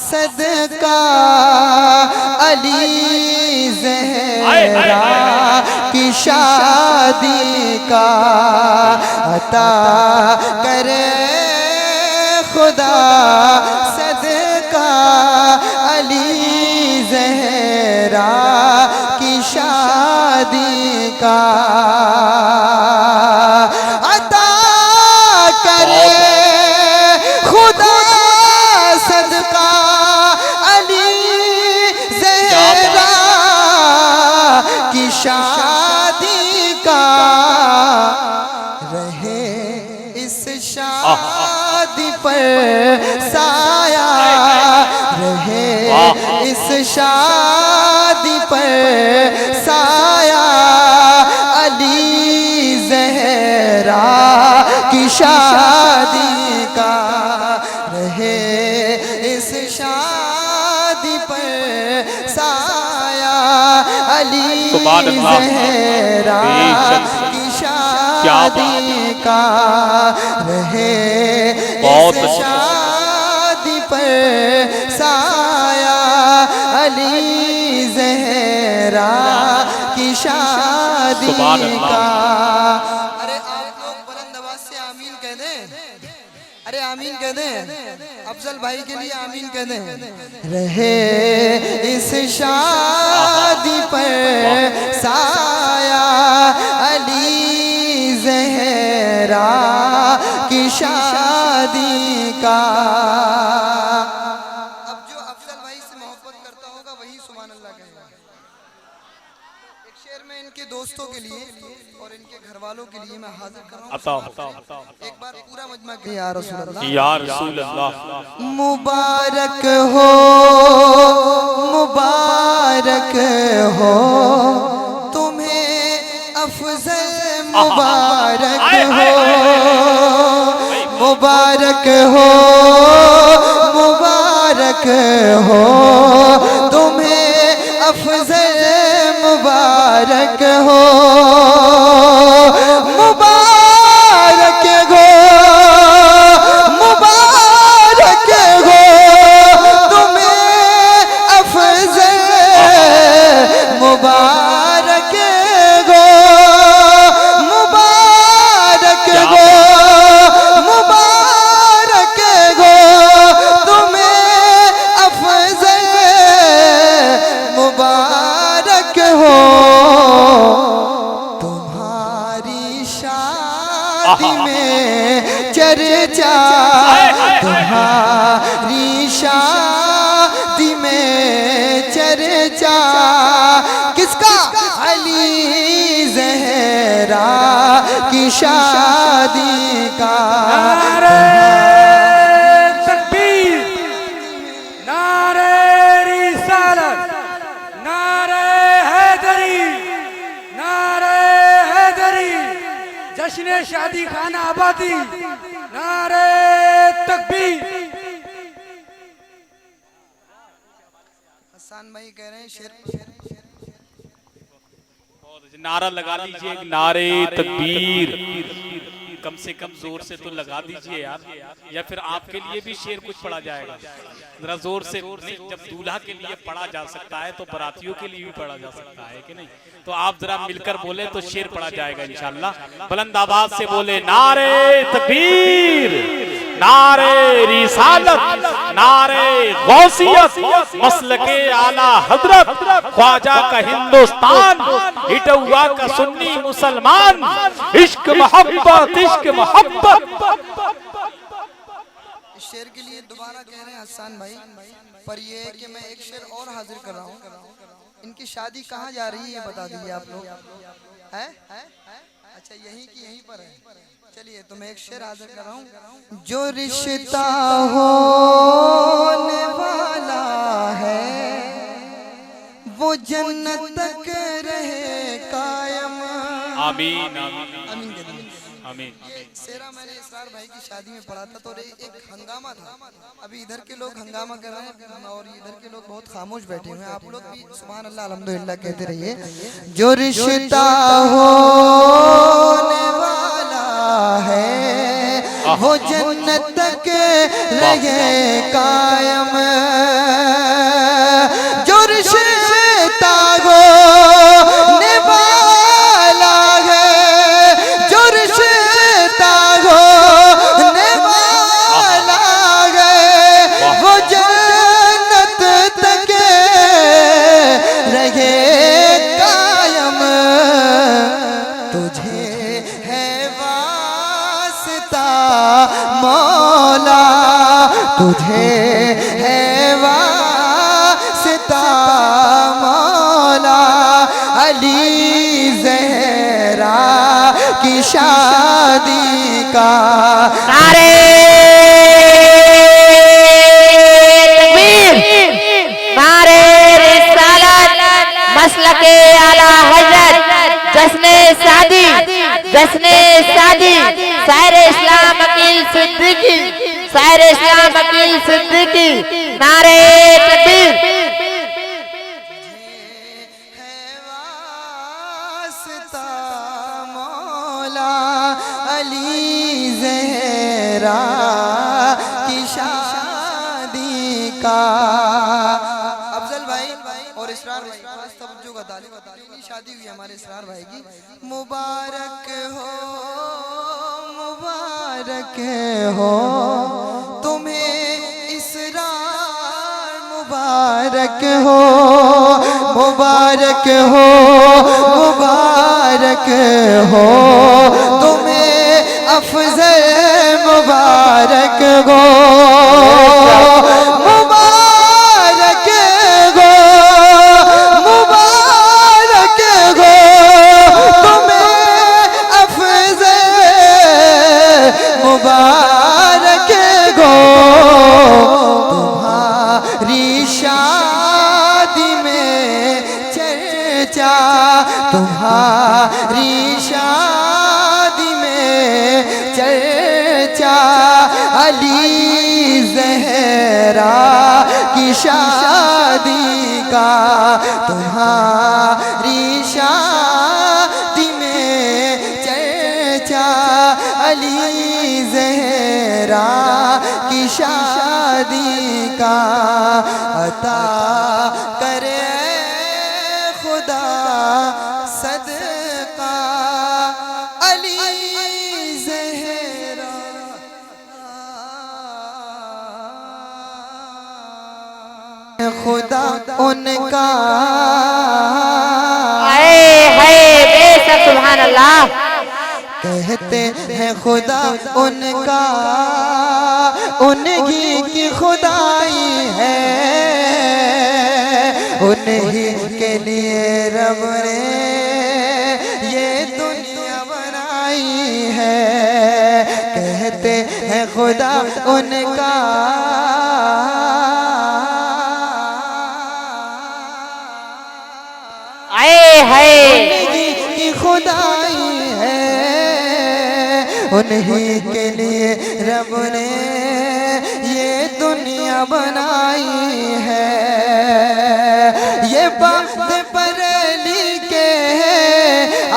सदका अली ज़हरा की शादी का अता करे खुदा, सदका अली ज़हरा की शादी का अता करे खुदा, सदका अली ज़हरा की शादी का रहे इस शादी पर साया, रहे इस शादी पर साया अली ज़हरा की शादी का, रहे इस शादी पर साया अली ज़हरा की शादी का, रहे इस शादी पर साया अली ज़हरा की शादी का। अरे आप लोग बुलंद आवाज से आमीन कह दें, अरे आमीन कह दें, अफजल भाई के लिए आमीन कह दें। रहे इस शादी पर साया अली ज़हरा की शादी का। अब जो अफजल भाई से मोहब्बत करता होगा वही सुभान अल्लाह कहेगा। एक शेर में इनके दोस्तों के लिए और इनके घर वालों के लिए मैं हाजिर कर रहा हूं। एक बार पूरा मजमा के या रसूल अल्लाह, या रसूल अल्लाह। मुबारक हो, मुबारक हो तुम्हें अफजल, मुबारक हो, मुबारक हो, मुबारक हो तुम्हें अफजल, मुबारक हो, मुबारक हो, मुबारक हो तुम्हें अफजल, मुबारक हो, मुबारक हो, मुबारक हो तुम्हें अफजल, मुबारक हो तुम्हारी शादी में चर्चा, तुम्हारी शादी में चर्चा किसका, अली ज़हरा की शादी का। नारे तकबीर, नारे रिसालत, नारे हैदरी, नारे हैदरी, जश्न शादी खाना आबादी, नारे तकबीर। हसन भाई कह रहे हैं शेर नारा लगा लीजिए, नारे तकबीर, कम से कम जोर से तो लगा दीजिए यार, या फिर आपके लिए भी शेर कुछ पढ़ा जाएगा जरा जोर से। नहीं, जब दूल्हा के लिए पढ़ा जा सकता है तो बारातियों के लिए भी पढ़ा जा सकता है कि नहीं? तो आप जरा मिलकर बोले तो शेर पढ़ा जाएगा इंशाल्लाह। बुलंद आवाज से बोले, नारे तकबीर, नारे रिसालत, नारे गौसियत, मसलके आला हजरत, ख्वाजा का हिंदुस्तान, हिटौआ का सुन्नी मुसलमान, इश्क मोहब्बत, इश्क मोहब्बत। शेर के लिए दोबारा कह रहे हैं हसन भाई, पर ये कि मैं एक शेर और हाजिर कर रहा हूँ। इनकी शादी कहाँ जा रही है ये बता दीजिए आप लोग, है? अच्छा यहीं की यहीं पर है। चलिए तो मैं एक शेर हाजिर कर रहा हूँ। जो रिश्ता होने वाला है वो जन्नत तक रहे कायम। आमीन आमीन आमीन कह दीजिए। आमीन। ये शेरा मैंने इसरार भाई की शादी में पढ़ा था तो एक हंगामा था। अभी इधर के लोग हंगामा कर रहे हैं और इधर के लोग बहुत खामोश बैठे हुए हैं। आप लोग भी सुभान अल्लाह अल्हम्दुलिल्लाह कहते रहिए। जो रिश्ता होने वाला है वो जन्नत तक रहे कायम जो रिश्ता गो निभाला है, जो रिश्ता गो निभाला है, वो जन्नत तक रहे कायम। तुझे है वास्ता मौला, तुझे है वास्ता मौला, अली ज़हरा की शादी का। नारे तकबीर, नारे रिसालत, मसलके आला हजरत, जश्ने शादी, जश्ने शादी, शायर इस्लाम अकील सिद्दीकी, शायर इस्लाम अकील सिद्दीकी। नारे तकबीर। है वास्ता मौला, अली ज़हरा की शादी का। अफजल भाई और इसरार भाई तवज्जो का तालिब, शादी हुई हमारे इसरार भाई की। मुबारक हो, मुबारक हो तुम्हें इसरार, मुबारक हो, मुबारक हो, मुबारक हो तुम्हें अफजल, मुबारक हो, मुबारक हो, मुबारक हो तुम्हें अफजल, मुबारक हो। तुम्हारी शादी में चर्चा, तुम्हारी शादी में चर्चा, अली ज़हरा की शादी का। तुम्हारी शादी में चर्चा, अली ज़हरा की शादी का। अता करे खुदा सदका, अली ज़हरा खुदा उनका। हाय हाय बेशक सुभान अल्लाह। कहते हैं खुदा उनका, उन्हीं की खुदाई है, उन्हीं के लिए रब ने ये दुनिया बनाई है। कहते हैं खुदा उनका, उन्हीं की खुदाई है, उन्हीं के लिए रब ने ये दुनिया बनाई है। ये बात बरेली के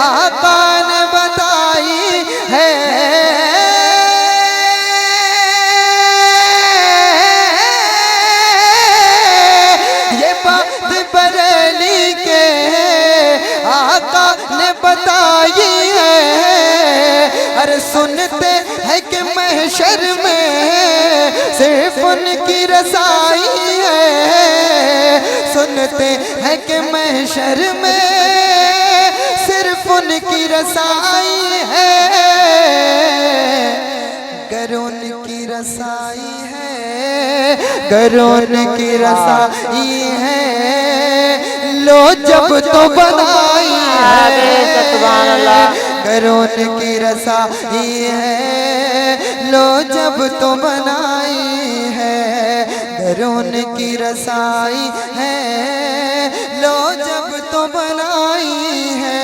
आका ने बताई है, ये बात बरेली के आका ने बताई है। अरे सुनते हैं कि महशर में सिर्फ उनकी रसाई है, सुनते हैं कि महशर में सिर्फ उनकी रसाई है। गर उनकी रसाई है, गर उनकी रसाई है, लो जब तो बनाई है। गर उनकी रसाई है, लो जब तो बनाई है। गर उनकी रसाई है, लो जब तो बनाई है।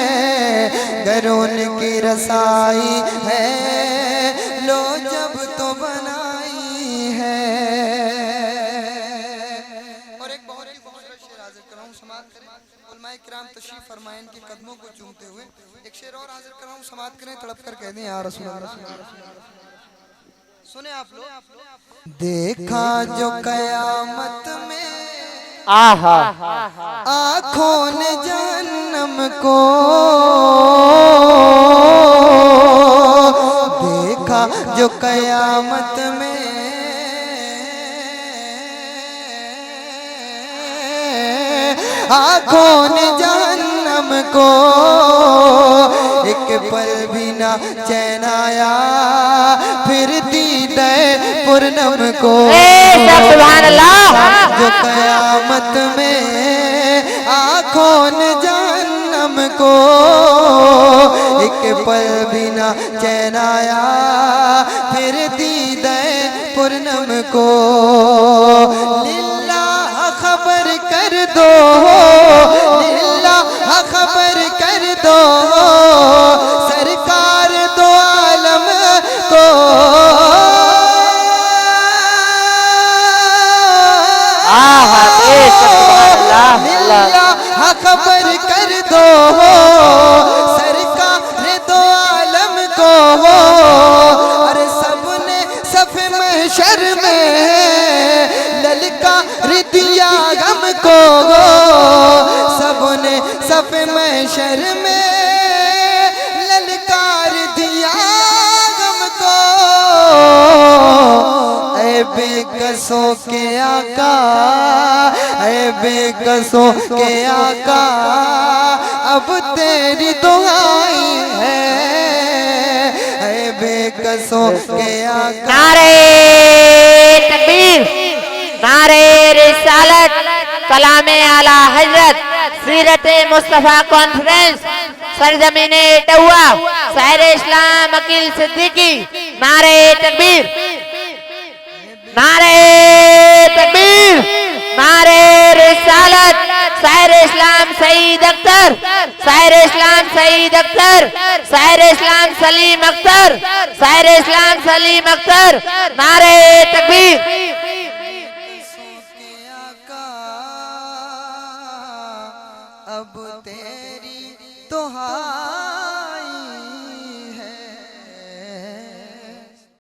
गर उनकी रसाई है, लो जब तो बनाई है। और एक बहुत ही खूबसूरत शेर हाजिर कर रहा हूँ, समाअत करें। उलमाए किराम तशरीफ फरमाएं इनके कदमों को चूमते हुए। एक शेर और हाजिर कर रहा हूँ, समाअत करें, तड़प कर कह दें या रसूल अल्लाह। सुने आप लोग। देखा जो कयामत में आहा आँखों ने जहन्नम को, देखा जो कयामत में आँखों ने जहन्नम को, एक पल भी ना चैन आया फिर दीदे पूर्णम को। सुभान अल्लाह। जो कयामत में आँखों ने जहन्नम को, एक पल भी ना चैन आया फिर दीदे पूर्णम को। लिल्लाह खबर कर दो, लिल्लाह खबर कर दो सरकार दो आलम को। लिल्लाह खबर कर दो सरकार दो आलम को। और सबने सफ़े महशर में ललकार दिया गम को, सबने सफ़े महशर में ललकार दिया गम को। ऐ बेकसों के आका, ऐ बेकसों के आका अब तेरी दुआई है। ऐ बेकसों के आका। नारे तकबीर, नारे रिसालत, कलामे आला हजरत, सीरत मुस्तफा कॉन्फ्रेंस, सरजमीने टहुआ, शायर इस्लाम अकील सिद्दीकी। नारे तकबीर, नारे तकबीर, नारे रिसालत, शायर इस्लाम सईद अख्तर, शायर इस्लाम सईद अख्तर, शायर इस्लाम सलीम अख्तर, शायर इस्लाम सलीम अख्तर। नारे तकबीर। अब तेरी दुआ